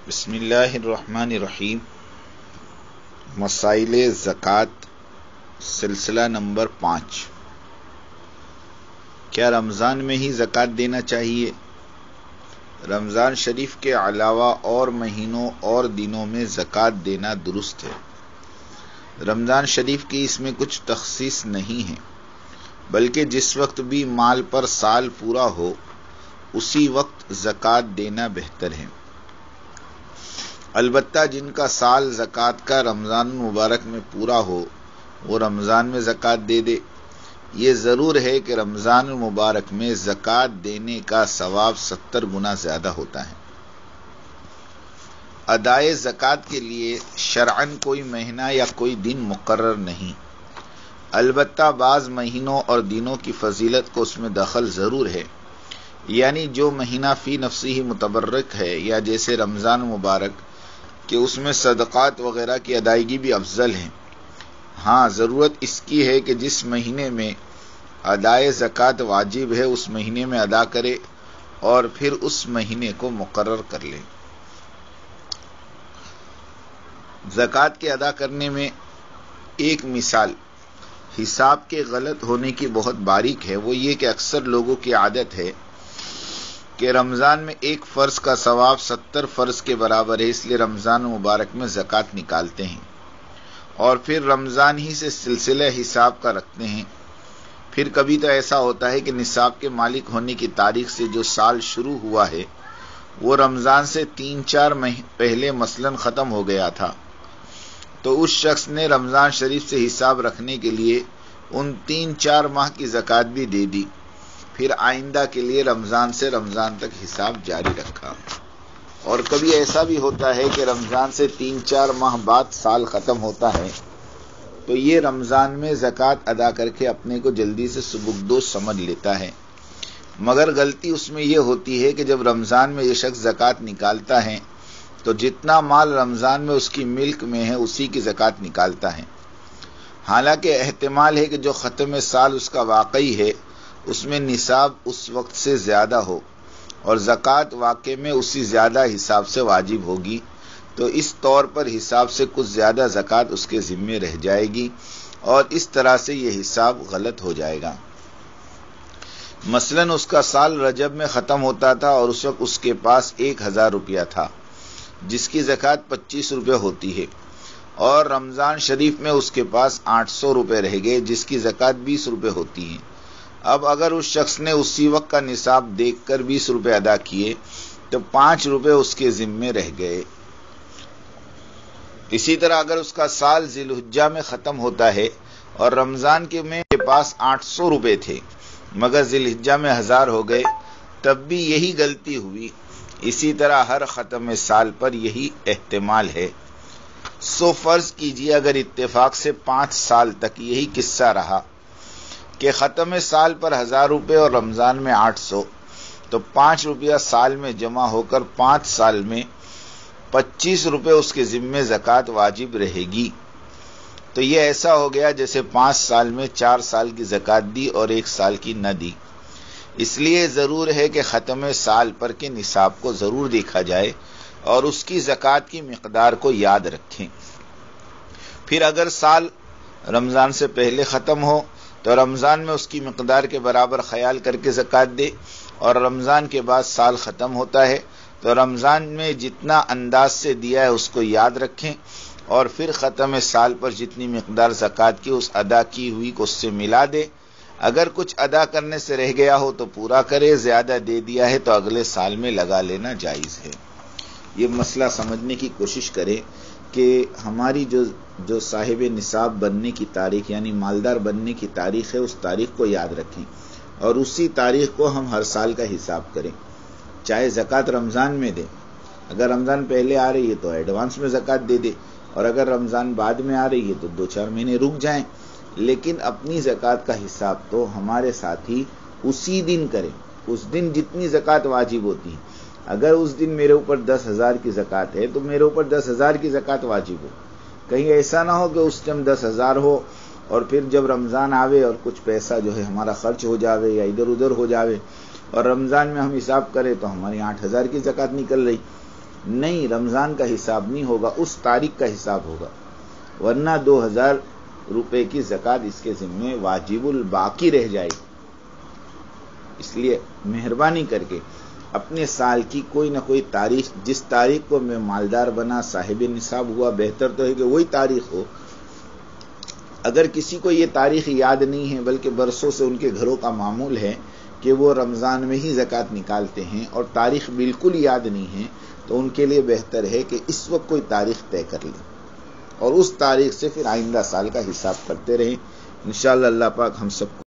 بسم اللہ الرحمن الرحیم۔ مسائل زکوٰۃ سلسلہ نمبر 5۔ کیا رمضان میں ہی زکوٰۃ دینا چاہیے؟ رمضان شریف کے علاوہ اور مہینوں اور دنوں میں زکوٰۃ دینا درست ہے۔ رمضان شریف کی اس میں کچھ تخصیص نہیں ہے، بلکہ جس وقت بھی مال پر سال پورا ہو اسی وقت زکوٰۃ دینا بہتر ہے۔ البتہ جن کا سال زکوٰۃ کا رمضان مبارک میں پورا ہو وہ رمضان میں زکوٰۃ دے دے۔ یہ ضرور ہے کہ رمضان مبارک میں زکوٰۃ دینے کا ثواب 70 گنا زیادہ ہوتا ہے۔ ادائے زکوٰۃ کے لیے شرعاً کوئی مہینہ یا کوئی دن مقرر نہیں، البتہ بعض مہینوں اور دنوں کی فضیلت کو اس میں دخل ضرور ہے، یعنی جو مہینہ فی نفسی ہی متبرک ہے، یا جیسے رمضان مبارک کہ اس میں صدقات وغیرہ کی ادائیگی بھی افضل ہے۔ ہاں، ضرورت اس کی ہے کہ جس مہینے میں ادائے زکوٰۃ واجب ہے اس مہینے میں ادا کرے اور پھر اس مہینے کو مقرر کر لے۔ زکوٰۃ کے ادا کرنے میں ایک مثال حساب کے غلط ہونے کی بہت باریک ہے، وہ یہ کہ اکثر لوگوں کی عادت ہے کہ رمضان میں ایک فرض کا ثواب 70 فرض کے برابر ہے، اس لیے رمضان مبارک میں زکوٰۃ نکالتے ہیں اور پھر رمضان ہی سے سلسلہ حساب کا رکھتے ہیں۔ پھر کبھی تو ایسا ہوتا ہے کہ نصاب کے مالک ہونے کی تاریخ سے جو سال شروع ہوا ہے وہ رمضان سے 3-4 پہلے مثلاً ختم ہو گیا تھا، تو اس شخص نے رمضان شریف سے حساب رکھنے کے لیے ان 3-4 ماہ کی زکوٰۃ بھی دے دی، پھر آئندہ کے لیے رمضان سے رمضان تک حساب جاری رکھا۔ اور کبھی ایسا بھی ہوتا ہے کہ رمضان سے 3-4 ماہ بعد سال ختم ہوتا ہے، تو یہ رمضان میں زکوٰۃ ادا کر کے اپنے کو جلدی سے سبکدوش سمجھ لیتا ہے، مگر غلطی اس میں یہ ہوتی ہے کہ جب رمضان میں یہ شخص زکوٰۃ نکالتا ہے تو جتنا مال رمضان میں اس کی ملک میں ہے اسی کی زکوٰۃ نکالتا ہے، حالانکہ احتمال ہے کہ جو ختم سال اس کا واقعی ہے اس میں نصاب اس وقت سے زیادہ ہو اور زکوٰۃ واقع میں اسی زیادہ حساب سے واجب ہوگی، تو اس طور پر حساب سے کچھ زیادہ زکوٰۃ اس کے ذمے رہ جائے گی اور اس طرح سے یہ حساب غلط ہو جائے گا۔ مثلاً اس کا سال رجب میں ختم ہوتا تھا اور اس وقت اس کے پاس 1000 روپیہ تھا جس کی زکوٰۃ 25 روپے ہوتی ہے، اور رمضان شریف میں اس کے پاس 800 روپے رہ گئے جس کی زکوٰۃ 20 روپے ہوتی ہے۔ اب اگر اس شخص نے اسی وقت کا نصاب دیکھ کر 20 روپے ادا کیے تو 5 روپے اس کے ذمے رہ گئے۔ اسی طرح اگر اس کا سال ذی الحجہ میں ختم ہوتا ہے اور رمضان کے میں کے پاس 800 روپے تھے مگر ذی الحجہ میں 1000 ہو گئے، تب بھی یہی غلطی ہوئی۔ اسی طرح ہر ختم سال پر یہی احتمال ہے۔ سو فرض کیجیے اگر اتفاق سے 5 سال تک یہی قصہ رہا کہ ختم سال پر 1000 روپے اور رمضان میں 800، تو 5 روپیہ سال میں جمع ہو کر 5 سال میں 25 روپے اس کے ذمے زکوٰۃ واجب رہے گی۔ تو یہ ایسا ہو گیا جیسے 5 سال میں 4 سال کی زکوٰۃ دی اور 1 سال کی نہ دی۔ اس لیے ضرور ہے کہ ختم سال پر کے نصاب کو ضرور دیکھا جائے اور اس کی زکوٰۃ کی مقدار کو یاد رکھیں۔ پھر اگر سال رمضان سے پہلے ختم ہو تو رمضان میں اس کی مقدار کے برابر خیال کر کے زکوٰۃ دے، اور رمضان کے بعد سال ختم ہوتا ہے تو رمضان میں جتنا انداز سے دیا ہے اس کو یاد رکھیں اور پھر ختم سال پر جتنی مقدار زکوٰۃ کی اس ادا کی ہوئی کو اس سے ملا دے۔ اگر کچھ ادا کرنے سے رہ گیا ہو تو پورا کرے، زیادہ دے دیا ہے تو اگلے سال میں لگا لینا جائز ہے۔ یہ مسئلہ سمجھنے کی کوشش کریں کہ ہماری جو صاحب نصاب بننے کی تاریخ یعنی مالدار بننے کی تاریخ ہے اس تاریخ کو یاد رکھیں اور اسی تاریخ کو ہم ہر سال کا حساب کریں، چاہے زکوٰۃ رمضان میں دیں۔ اگر رمضان پہلے آ رہی ہے تو ایڈوانس میں زکوٰۃ دے دے، اور اگر رمضان بعد میں آ رہی ہے تو 2-4 مہینے رک جائیں، لیکن اپنی زکوٰۃ کا حساب تو ہمارے ساتھی اسی دن کریں، اس دن جتنی زکوٰۃ واجب ہوتی ہے۔ اگر اس دن میرے اوپر 10,000 کی زکوٰۃ ہے تو میرے اوپر 10,000 کی زکوٰۃ واجب ہو، کہیں ایسا نہ ہو کہ اس ٹائم 10,000 ہو اور پھر جب رمضان آوے اور کچھ پیسہ جو ہے ہمارا خرچ ہو جاوے یا ادھر ادھر ہو جاوے اور رمضان میں ہم حساب کریں تو ہماری 8,000 کی زکوٰۃ نکل رہی، نہیں، رمضان کا حساب نہیں ہوگا، اس تاریخ کا حساب ہوگا، ورنہ 2000 روپے کی زکوٰۃ اس کے ذمے واجب الباقی رہ جائے گی۔ اس لیے مہربانی کر کے اپنے سال کی کوئی نہ کوئی تاریخ، جس تاریخ کو میں مالدار بنا، صاحب نصاب ہوا، بہتر تو ہے کہ وہی تاریخ ہو۔ اگر کسی کو یہ تاریخ یاد نہیں ہے بلکہ برسوں سے ان کے گھروں کا معمول ہے کہ وہ رمضان میں ہی زکوٰۃ نکالتے ہیں اور تاریخ بالکل یاد نہیں ہے، تو ان کے لیے بہتر ہے کہ اس وقت کوئی تاریخ طے کر لیں اور اس تاریخ سے پھر آئندہ سال کا حساب کرتے رہیں۔ انشاءاللہ اللہ پاک ہم سب کو